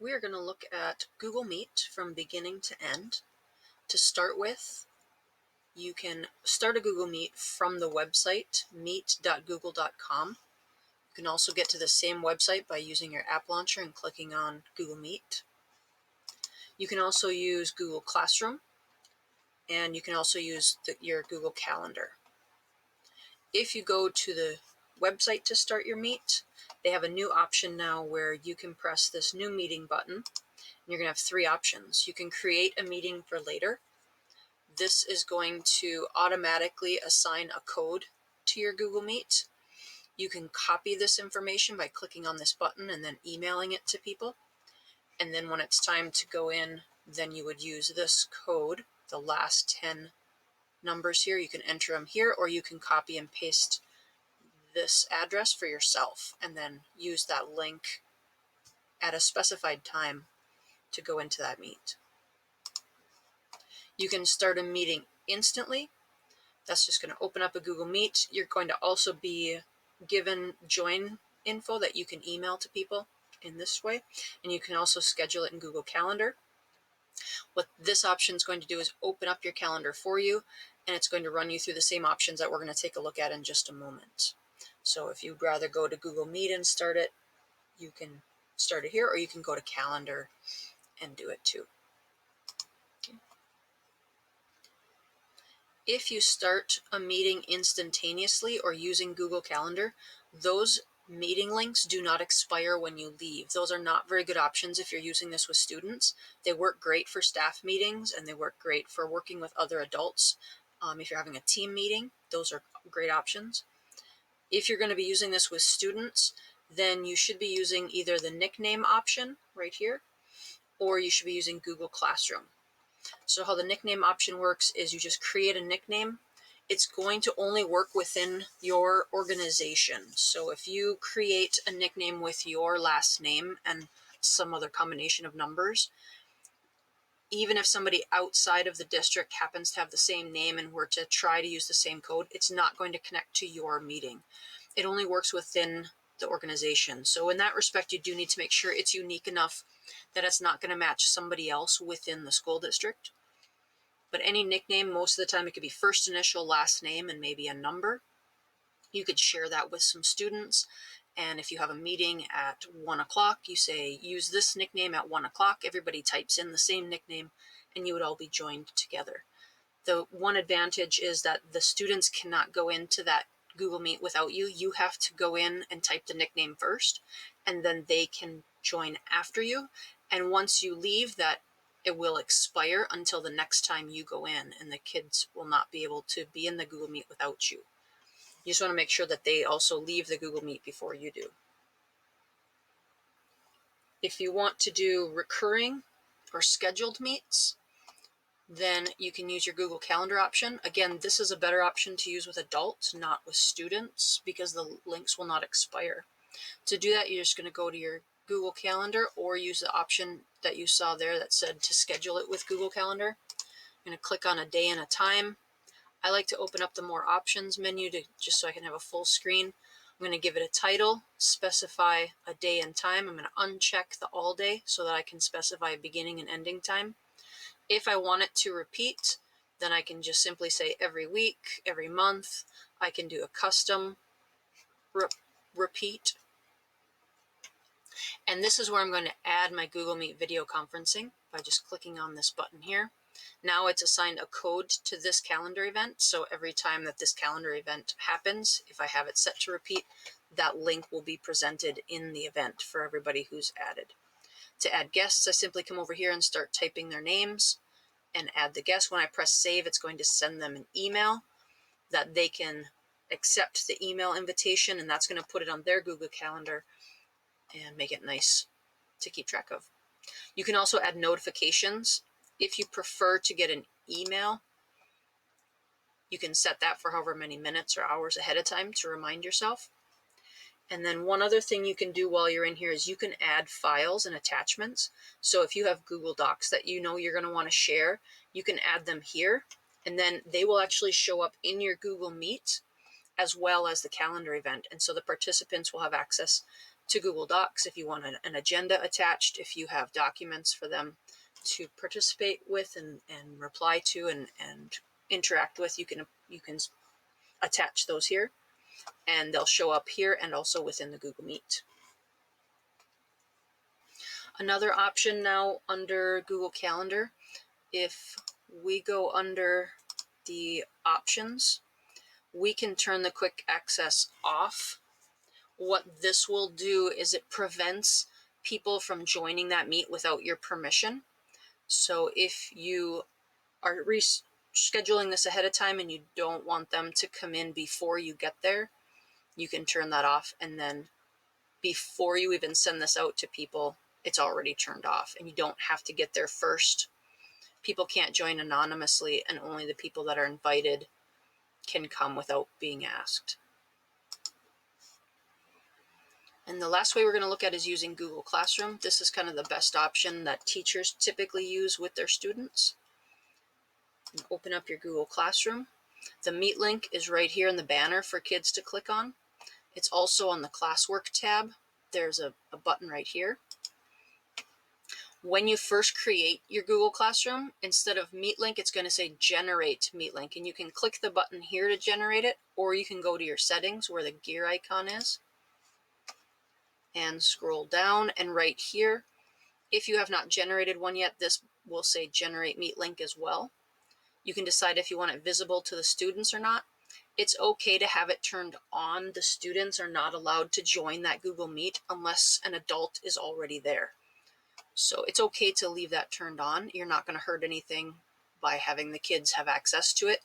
We are going to look at Google Meet from beginning to end. To start with, you can start a Google Meet from the website meet.google.com. You can also get to the same website by using your app launcher and clicking on Google Meet. You can also use Google Classroom, and you can also use your Google Calendar. If you go to the website to start your Meet, they have a new option now where you can press this new meeting button. You're going to have three options. You can create a meeting for later. This is going to automatically assign a code to your Google Meet. You can copy this information by clicking on this button and then emailing it to people. And then when it's time to go in, then you would use this code, the last 10 numbers here. You can enter them here, or you can copy and paste this address for yourself and then use that link at a specified time to go into that meet. You can start a meeting instantly. That's just going to open up a Google Meet. You're going to also be given join info that you can email to people in this way, and you can also schedule it in Google Calendar. What this option is going to do is open up your calendar for you, and it's going to run you through the same options that we're going to take a look at in just a moment. So if you'd rather go to Google Meet and start it, you can start it here, or you can go to Calendar and do it too. Okay. If you start a meeting instantaneously or using Google Calendar, those meeting links do not expire when you leave. Those are not very good options if you're using this with students. They work great for staff meetings, and they work great for working with other adults. If you're having a team meeting, those are great options. If you're going to be using this with students, then you should be using either the nickname option right here, or you should be using Google Classroom. So how the nickname option works is you just create a nickname. It's going to only work within your organization. So if you create a nickname with your last name and some other combination of numbers, even if somebody outside of the district happens to have the same name and were to try to use the same code, it's not going to connect to your meeting. It only works within the organization. So in that respect, you do need to make sure it's unique enough that it's not going to match somebody else within the school district. But any nickname, most of the time, it could be first initial, last name, and maybe a number. You could share that with some students. And if you have a meeting at 1 o'clock, you say, use this nickname at 1 o'clock. Everybody types in the same nickname, and you would all be joined together. The one advantage is that the students cannot go into that Google Meet without you. You have to go in and type the nickname first, and then they can join after you. And once you leave, that it will expire until the next time you go in, and the kids will not be able to be in the Google Meet without you. You just want to make sure that they also leave the Google Meet before you do. If you want to do recurring or scheduled meets, then you can use your Google Calendar option. Again, this is a better option to use with adults, not with students, because the links will not expire. To do that, you're just going to go to your Google Calendar or use the option that you saw there that said to schedule it with Google Calendar. I'm going to click on a day and a time. I like to open up the more options menu just so I can have a full screen. I'm going to give it a title, specify a day and time. I'm going to uncheck the all day so that I can specify a beginning and ending time. If I want it to repeat, then I can just simply say every week, every month. I can do a custom repeat. And this is where I'm going to add my Google Meet video conferencing by just clicking on this button here. Now it's assigned a code to this calendar event. So every time that this calendar event happens, if I have it set to repeat, that link will be presented in the event for everybody who's added. To add guests, I simply come over here and start typing their names and add the guest. When I press save, it's going to send them an email that they can accept the email invitation, and that's going to put it on their Google Calendar and make it nice to keep track of. You can also add notifications. If you prefer to get an email, you can set that for however many minutes or hours ahead of time to remind yourself. And then one other thing you can do while you're in here is you can add files and attachments. So if you have Google Docs that you know you're going to want to share, you can add them here, and then they will actually show up in your Google Meet as well as the calendar event. And so the participants will have access to Google Docs if you want an agenda attached, if you have documents for them to participate with and reply to and interact with, you can attach those here, and they'll show up here and also within the Google Meet. Another option now under Google Calendar, if we go under the options, we can turn the quick access off. What this will do is it prevents people from joining that meet without your permission. So if you are rescheduling this ahead of time and you don't want them to come in before you get there, you can turn that off, and then before you even send this out to people, it's already turned off and you don't have to get there first. People can't join anonymously, and only the people that are invited can come without being asked. And the last way we're going to look at is using Google Classroom. This is kind of the best option that teachers typically use with their students. And open up your Google Classroom. The Meet link is right here in the banner for kids to click on. It's also on the Classwork tab. There's a button right here. When you first create your Google Classroom, instead of Meet link, it's going to say Generate Meet link. And you can click the button here to generate it, or you can go to your settings where the gear icon is and scroll down, and right here, if you have not generated one yet, this will say Generate Meet link as well. You can decide if you want it visible to the students or not. It's okay to have it turned on. The students are not allowed to join that Google Meet unless an adult is already there. So it's okay to leave that turned on. You're not going to hurt anything by having the kids have access to it.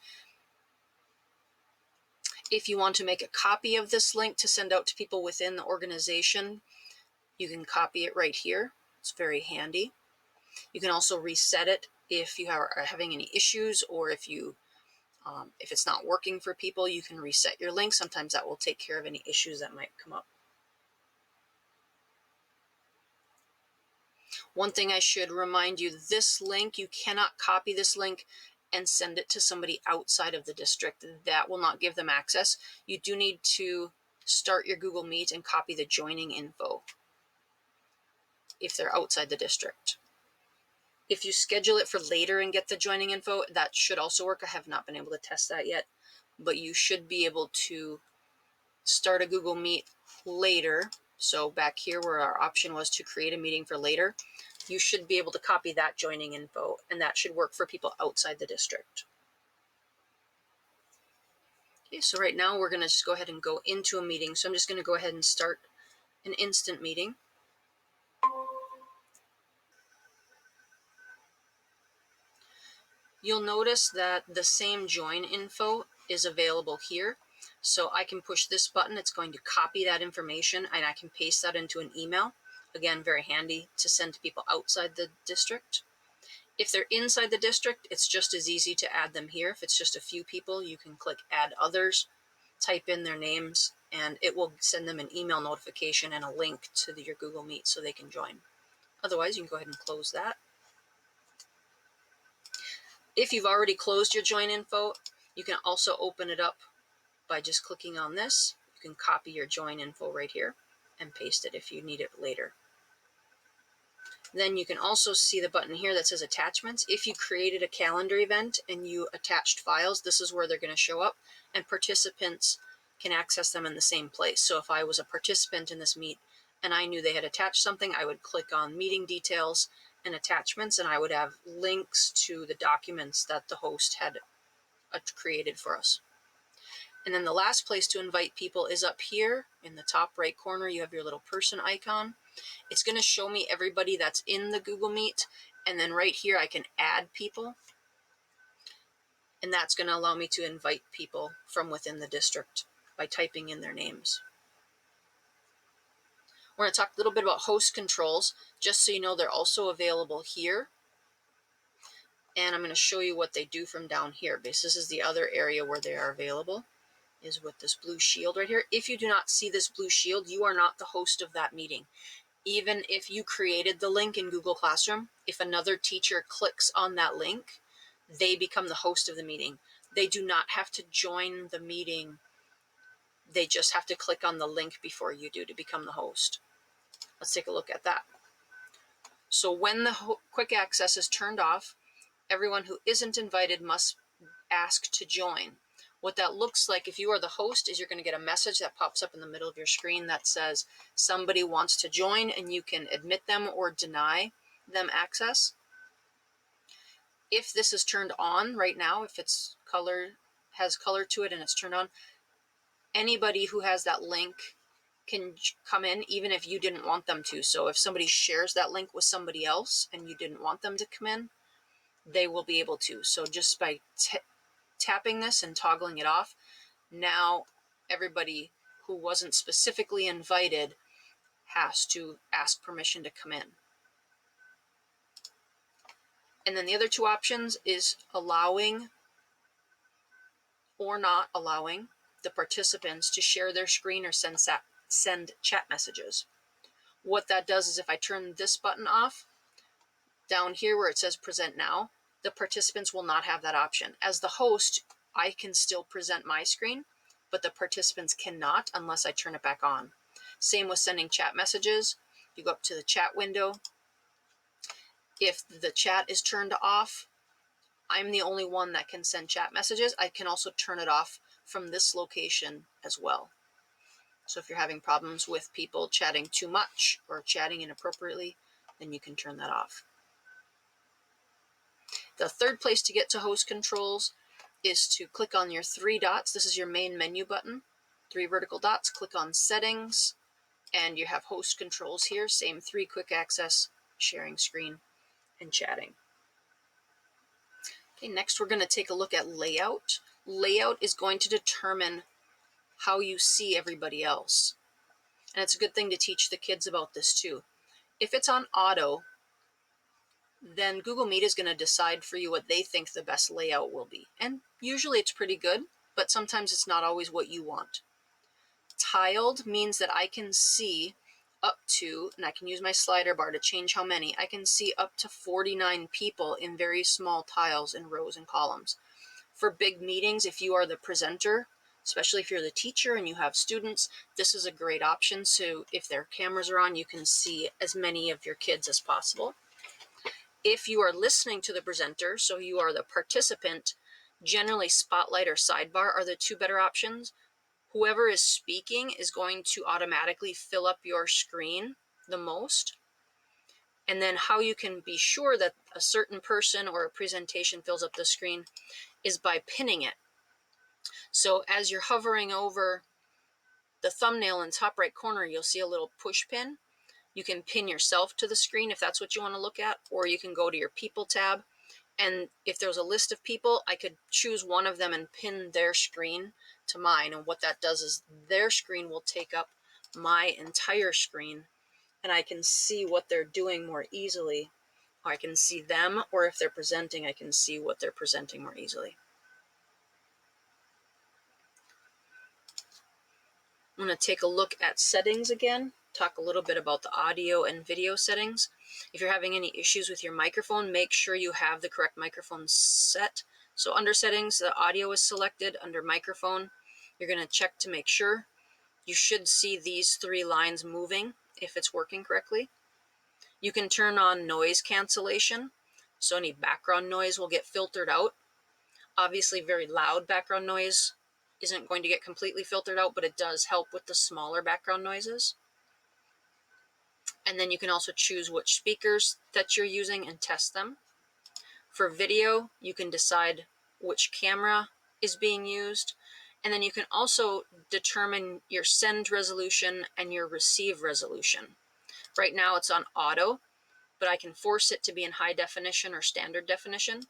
If you want to make a copy of this link to send out to people within the organization, you can copy it right here. It's very handy. You can also reset it if you are having any issues, or if it's not working for people, you can reset your link. Sometimes that will take care of any issues that might come up. One thing I should remind you, this link, you cannot copy this link and send it to somebody outside of the district. That will not give them access. You do need to start your Google Meet and copy the joining info if they're outside the district. If you schedule it for later and get the joining info, that should also work. I have not been able to test that yet, but you should be able to start a Google Meet later. So back here where our option was to create a meeting for later, you should be able to copy that joining info, and that should work for people outside the district. Okay, so right now we're going to just go ahead and go into a meeting. So I'm just going to go ahead and start an instant meeting. You'll notice that the same join info is available here. So I can push this button. It's going to copy that information, and I can paste that into an email. Again, very handy to send to people outside the district. If they're inside the district, it's just as easy to add them here. If it's just a few people, you can click Add Others, type in their names, and it will send them an email notification and a link to your Google Meet so they can join. Otherwise, you can go ahead and close that. If you've already closed your join info, you can also open it up by just clicking on this. You can copy your join info right here and paste it if you need it later. Then you can also see the button here that says Attachments. If you created a calendar event and you attached files, this is where they're going to show up, and participants can access them in the same place. So if I was a participant in this meet and I knew they had attached something, I would click on Meeting Details and Attachments, and I would have links to the documents that the host had created for us. And then the last place to invite people is up here in the top right corner. You have your little person icon. It's going to show me everybody that's in the Google Meet, and then right here I can add people, and that's going to allow me to invite people from within the district by typing in their names. We're going to talk a little bit about host controls, just so you know they're also available here. And I'm going to show you what they do from down here, because this is the other area where they are available, is with this blue shield right here. If you do not see this blue shield, you are not the host of that meeting. Even if you created the link in Google Classroom, if another teacher clicks on that link, they become the host of the meeting. They do not have to join the meeting. They just have to click on the link before you do to become the host. Let's take a look at that. So when the quick access is turned off, everyone who isn't invited must ask to join. What that looks like, if you are the host, is you're going to get a message that pops up in the middle of your screen that says somebody wants to join, and you can admit them or deny them access. If this is turned on right now, if it's has color to it and it's turned on, anybody who has that link can come in even if you didn't want them to. So if somebody shares that link with somebody else and you didn't want them to come in, they will be able to. So just by tapping this and toggling it off, now everybody who wasn't specifically invited has to ask permission to come in. And then the other two options is allowing or not allowing the participants to share their screen or send chat messages. What that does is if I turn this button off, down here where it says present now, the participants will not have that option. As the host, I can still present my screen, but the participants cannot unless I turn it back on. Same with sending chat messages. You go up to the chat window. If the chat is turned off, I'm the only one that can send chat messages. I can also turn it off from this location as well. So if you're having problems with people chatting too much or chatting inappropriately, then you can turn that off. The third place to get to host controls is to click on your three dots. This is your main menu button, 3 vertical dots. Click on settings, and you have host controls here. Same 3: quick access, sharing screen, and chatting. Okay, next we're going to take a look at layout. Layout is going to determine how you see everybody else. And it's a good thing to teach the kids about this too. If it's on auto, then Google Meet is going to decide for you what they think the best layout will be. And usually it's pretty good, but sometimes it's not always what you want. Tiled means that I can see up to, and I can use my slider bar to change how many, I can see up to 49 people in very small tiles in rows and columns. For big meetings, if you are the presenter, especially if you're the teacher and you have students, this is a great option. So if their cameras are on, you can see as many of your kids as possible. If you are listening to the presenter, so you are the participant, generally Spotlight or Sidebar are the two better options. Whoever is speaking is going to automatically fill up your screen the most. And then how you can be sure that a certain person or a presentation fills up the screen is by pinning it. So as you're hovering over the thumbnail in the top right corner, you'll see a little push pin. You can pin yourself to the screen if that's what you want to look at, or you can go to your People tab. And if there's a list of people, I could choose one of them and pin their screen to mine. And what that does is their screen will take up my entire screen, and I can see what they're doing more easily. Or I can see them, or if they're presenting, I can see what they're presenting more easily. I'm going to take a look at settings again, talk a little bit about the audio and video settings. If you're having any issues with your microphone, make sure you have the correct microphone set. So under settings, the audio is selected. Under microphone, you're going to check to make sure. You should see these 3 lines moving if it's working correctly. You can turn on noise cancellation, so any background noise will get filtered out. Obviously, very loud background noise isn't going to get completely filtered out, but it does help with the smaller background noises. And then you can also choose which speakers that you're using and test them. For video, you can decide which camera is being used. And then you can also determine your send resolution and your receive resolution. Right now it's on auto, but I can force it to be in high definition or standard definition.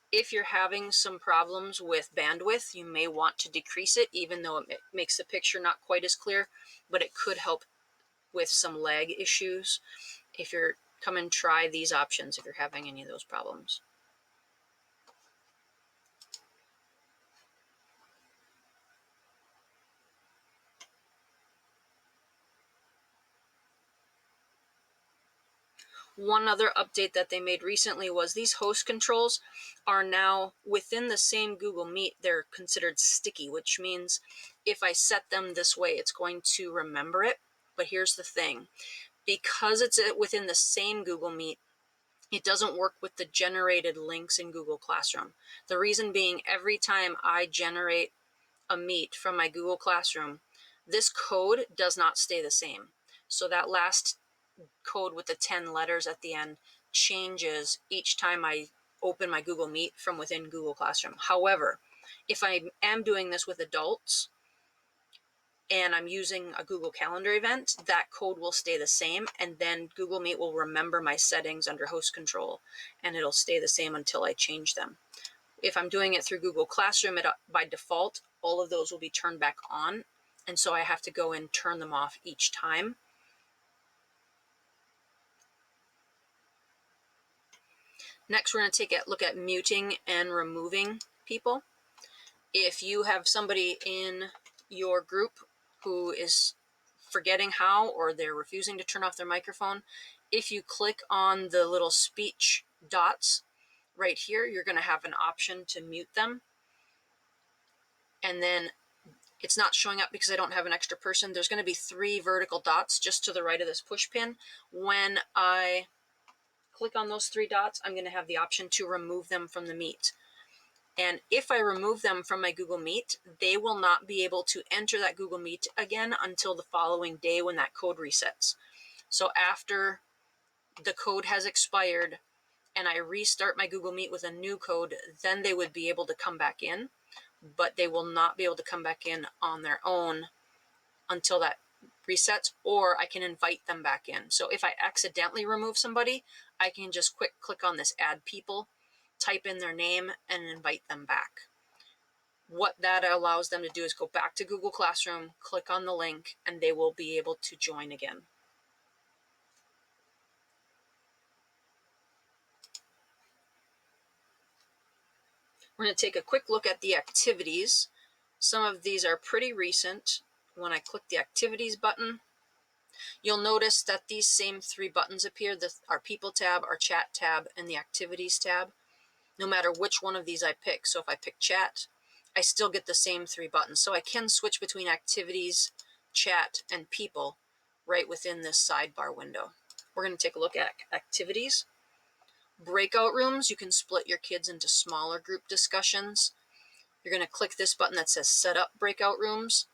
If you're having some problems with bandwidth, you may want to decrease it, even though it makes the picture not quite as clear, but it could help with some lag issues. If you're come and try these options if you're having any of those problems. One other update that they made recently was these host controls are now within the same Google Meet. They're considered sticky, which means if I set them this way, it's going to remember it. But here's the thing. Because it's within the same Google Meet, it doesn't work with the generated links in Google Classroom. The reason being, every time I generate a Meet from my Google Classroom, this code does not stay the same. So that last code with the 10 letters at the end changes each time I open my Google Meet from within Google Classroom. However, if I am doing this with adults and I'm using a Google Calendar event, that code will stay the same, and then Google Meet will remember my settings under host control, and it'll stay the same until I change them. If I'm doing it through Google Classroom, by default, all of those will be turned back on, and so I have to go and turn them off each time. Next, we're going to take a look at muting and removing people. If you have somebody in your group who is forgetting how, or they're refusing to turn off their microphone, if you click on the little speech dots right here, you're going to have an option to mute them. And then it's not showing up because I don't have an extra person. There's going to be 3 vertical dots just to the right of this push pin. When I click on those 3 dots, I'm going to have the option to remove them from the Meet. And if I remove them from my Google Meet, they will not be able to enter that Google Meet again until the following day when that code resets. So after the code has expired and I restart my Google Meet with a new code, then they would be able to come back in, but they will not be able to come back in on their own until that resets, or I can invite them back in. So if I accidentally remove somebody, I can just click on this add people, type in their name, and invite them back. What that allows them to do is go back to Google Classroom, click on the link, and they will be able to join again. We're going to take a quick look at the activities. Some of these are pretty recent. When I click the activities button, you'll notice that these same 3 buttons appear, our people tab, our chat tab, and the activities tab, no matter which one of these I pick. So if I pick chat, I still get the same 3 buttons. So I can switch between activities, chat, and people right within this sidebar window. We're going to take a look at activities. Breakout rooms, you can split your kids into smaller group discussions. You're going to click this button that says set up breakout rooms.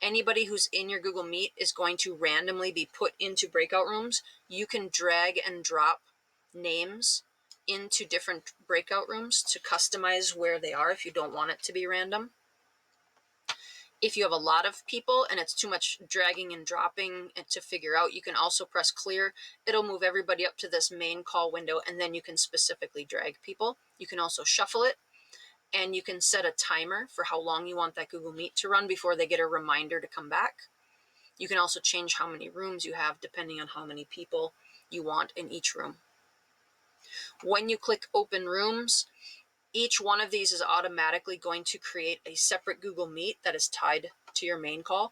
Anybody who's in your Google Meet is going to randomly be put into breakout rooms. You can drag and drop names into different breakout rooms to customize where they are if you don't want it to be random. If you have a lot of people and it's too much dragging and dropping to figure out, you can also press clear. It'll move everybody up to this main call window, and then you can specifically drag people. You can also shuffle it, and you can set a timer for how long you want that Google Meet to run before they get a reminder to come back. You can also change how many rooms you have depending on how many people you want in each room. When you click open rooms, each one of these is automatically going to create a separate Google Meet that is tied to your main call.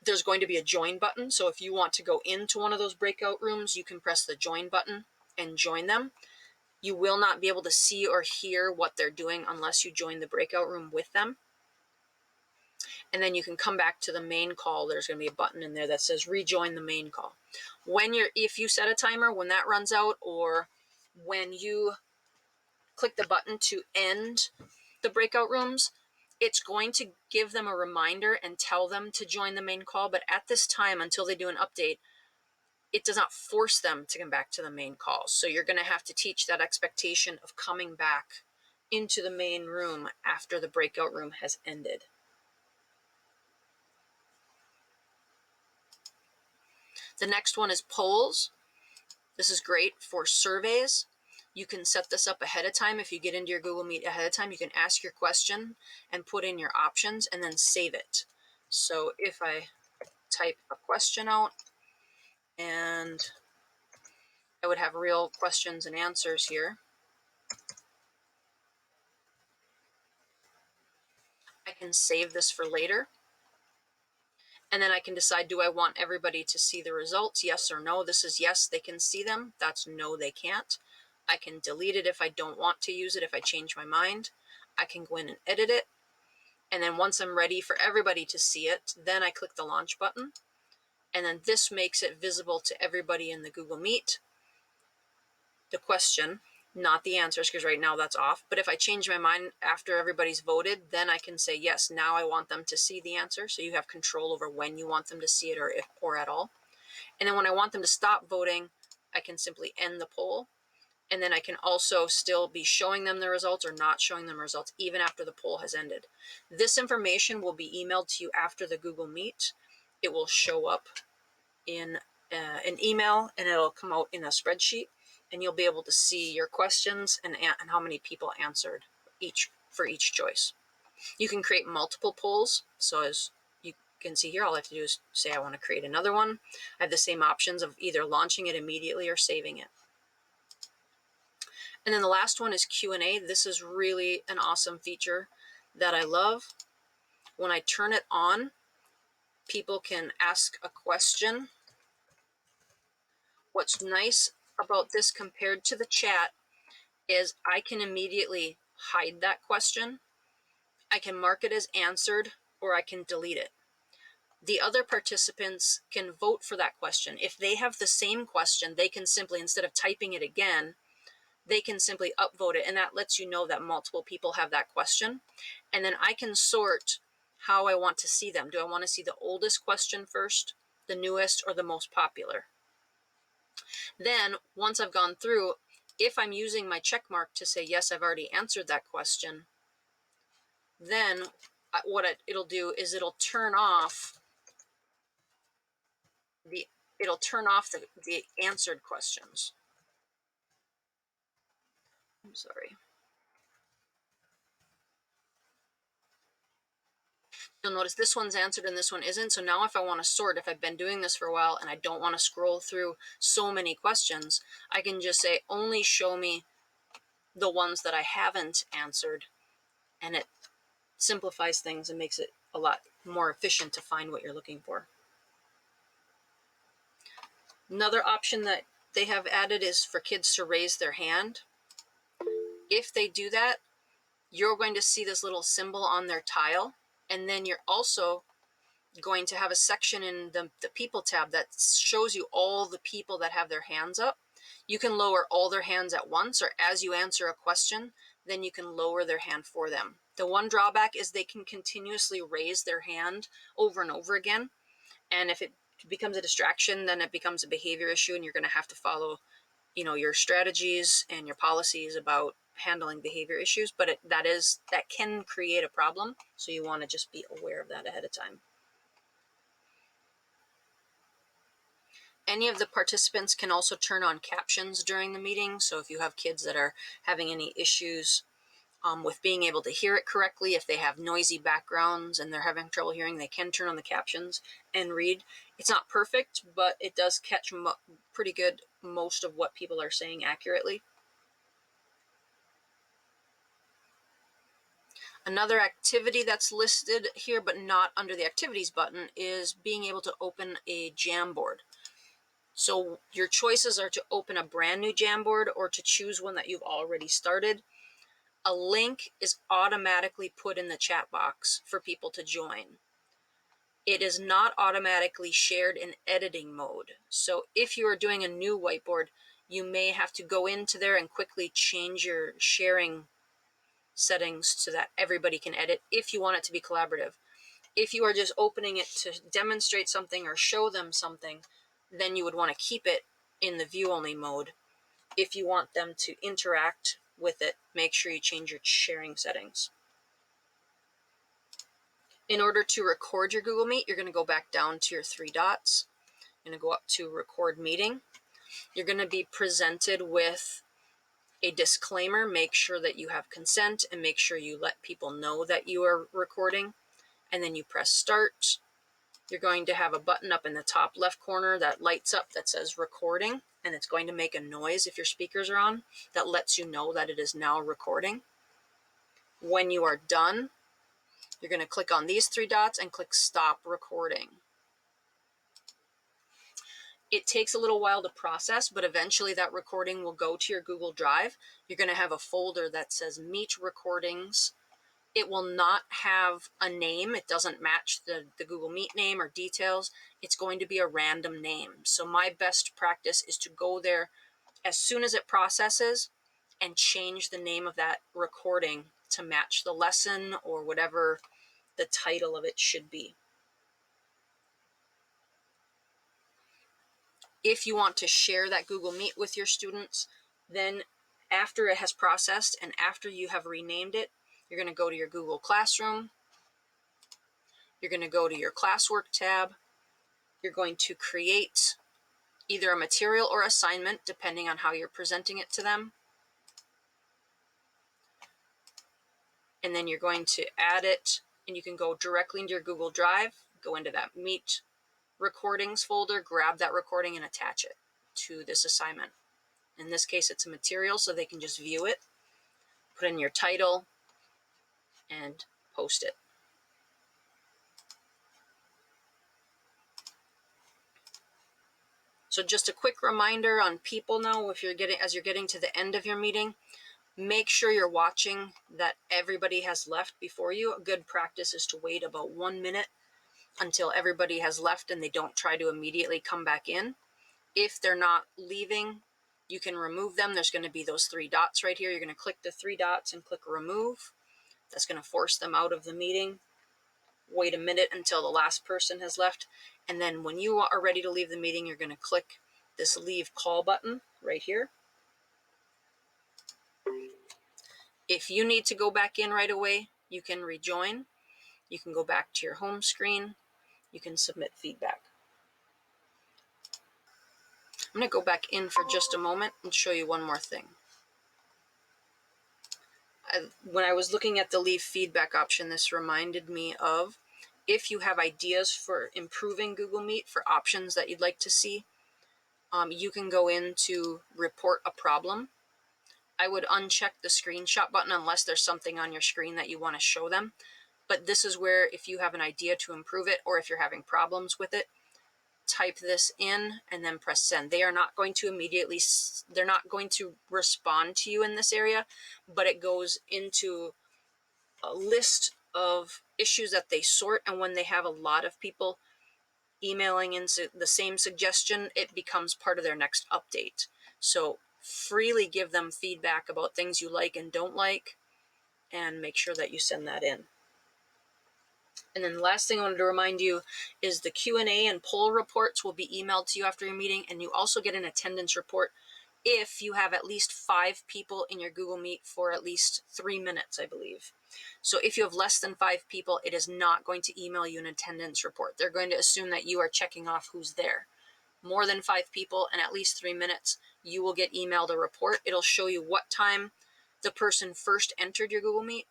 There's going to be a join button, so if you want to go into one of those breakout rooms, you can press the join button and join them. You will not be able to see or hear what they're doing unless you join the breakout room with them. And then you can come back to the main call. There's going to be a button in there that says rejoin the main call. If you set a timer, when that runs out, or when you click the button to end the breakout rooms, it's going to give them a reminder and tell them to join the main call. But at this time, until they do an update, it does not force them to come back to the main call. So you're going to have to teach that expectation of coming back into the main room after the breakout room has ended. The next one is polls. This is great for surveys. You can set this up ahead of time. If you get into your Google Meet ahead of time, you can ask your question and put in your options and then save it. So if I type a question out, and I would have real questions and answers here. I can save this for later. And then I can decide, do I want everybody to see the results? Yes or no. This is yes, they can see them. That's no, they can't. I can delete it if I don't want to use it, if I change my mind. I can go in and edit it. And then once I'm ready for everybody to see it, then I click the launch button. And then this makes it visible to everybody in the Google Meet, the question, not the answers, because right now that's off. But if I change my mind after everybody's voted, then I can say, yes, now I want them to see the answer. So you have control over when you want them to see it, or if, or at all. And then when I want them to stop voting, I can simply end the poll. And then I can also still be showing them the results or not showing them results even after the poll has ended. This information will be emailed to you after the Google Meet. It will show up in an email, and it'll come out in a spreadsheet, and you'll be able to see your questions and how many people answered for each choice. You can create multiple polls. So as you can see here, all I have to do is say I want to create another one. I have the same options of either launching it immediately or saving it. And then the last one is Q&A. This is really an awesome feature that I love. When I turn it on, people can ask a question. What's nice about this compared to the chat is I can immediately hide that question. I can mark it as answered, or I can delete it. The other participants can vote for that question. If they have the same question, they can simply, instead of typing it again, they can simply upvote it, and that lets you know that multiple people have that question. And then I can sort how I want to see them. Do I want to see the oldest question first, the newest, or the most popular? Then once I've gone through, if I'm using my check mark to say, yes, I've already answered that question, then what it'll do is it'll turn off the answered questions. I'm sorry. You'll notice this one's answered and this one isn't. So now if I want to sort, if I've been doing this for a while and I don't want to scroll through so many questions, I can just say only show me the ones that I haven't answered, and it simplifies things and makes it a lot more efficient to find what you're looking for. Another option that they have added is for kids to raise their hand. If they do that, you're going to see this little symbol on their tile, and then you're also going to have a section in the people tab that shows you all the people that have their hands up. You can lower all their hands at once, or as you answer a question, then you can lower their hand for them. The one drawback is they can continuously raise their hand over and over again. And if it becomes a distraction, then it becomes a behavior issue, and you're going to have to follow, your strategies and your policies about handling behavior issues. But that can create a problem. So you want to just be aware of that ahead of time. Any of the participants can also turn on captions during the meeting. So if you have kids that are having any issues with being able to hear it correctly, if they have noisy backgrounds and they're having trouble hearing, they can turn on the captions and read. It's not perfect, but it does catch pretty good most of what people are saying accurately. Another activity that's listed here, but not under the activities button, is being able to open a Jamboard. So your choices are to open a brand new Jamboard or to choose one that you've already started. A link is automatically put in the chat box for people to join. It is not automatically shared in editing mode. So if you are doing a new whiteboard, you may have to go into there and quickly change your sharing settings so that everybody can edit if you want it to be collaborative. If you are just opening it to demonstrate something or show them something, then you would want to keep it in the view only mode. If you want them to interact with it, make sure you change your sharing settings. In order to record your Google Meet, you're going to go back down to your three dots. You're going to go up to record meeting. You're going to be presented with a disclaimer. Make sure that you have consent and make sure you let people know that you are recording. And then you press start. You're going to have a button up in the top left corner that lights up that says recording, and it's going to make a noise if your speakers are on that lets you know that it is now recording. When you are done, you're going to click on these three dots and click stop recording. It takes a little while to process, but eventually that recording will go to your Google Drive. You're going to have a folder that says Meet Recordings It will not have a name. It doesn't match the Google Meet name or details. It's going to be a random name. So my best practice is to go there as soon as it processes and change the name of that recording to match the lesson or whatever the title of it should be. If you want to share that Google Meet with your students, then after it has processed and after you have renamed it, you're going to go to your Google Classroom. You're going to go to your classwork tab. You're going to create either a material or assignment, depending on how you're presenting it to them. And then you're going to add it, and you can go directly into your Google Drive, go into that Meet Recordings folder, grab that recording and attach it to this assignment. In this case, it's a material, so they can just view it, put in your title, and post it. So just a quick reminder on people now, as you're getting to the end of your meeting, make sure you're watching that everybody has left before you. A good practice is to wait about 1 minute until everybody has left and they don't try to immediately come back in. If they're not leaving, you can remove them. There's going to be those 3 dots right here. You're going to click the 3 dots and click remove. That's going to force them out of the meeting. Wait a minute until the last person has left. And then when you are ready to leave the meeting, you're going to click this leave call button right here. If you need to go back in right away, you can rejoin. You can go back to your home screen. You can submit feedback. I'm going to go back in for just a moment and show you one more thing. When I was looking at the leave feedback option, this reminded me of if you have ideas for improving Google Meet for options that you'd like to see, you can go into report a problem. I would uncheck the screenshot button unless there's something on your screen that you want to show them. But this is where if you have an idea to improve it or if you're having problems with it, type this in and then press send. They are not going to they're not going to respond to you in this area, but it goes into a list of issues that they sort. And when they have a lot of people emailing in the same suggestion, it becomes part of their next update. So freely give them feedback about things you like and don't like, and make sure that you send that in. And then the last thing I wanted to remind you is the Q&A and poll reports will be emailed to you after your meeting, and you also get an attendance report if you have at least 5 people in your Google Meet for at least 3 minutes, I believe. So if you have less than 5 people, it is not going to email you an attendance report. They're going to assume that you are checking off who's there. More than 5 people and at least 3 minutes, you will get emailed a report. It'll show you what time the person first entered your Google Meet,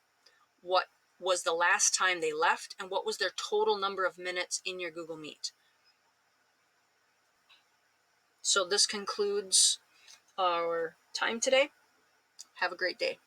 what was the last time they left, and what was their total number of minutes in your Google Meet. So this concludes our time today. Have a great day.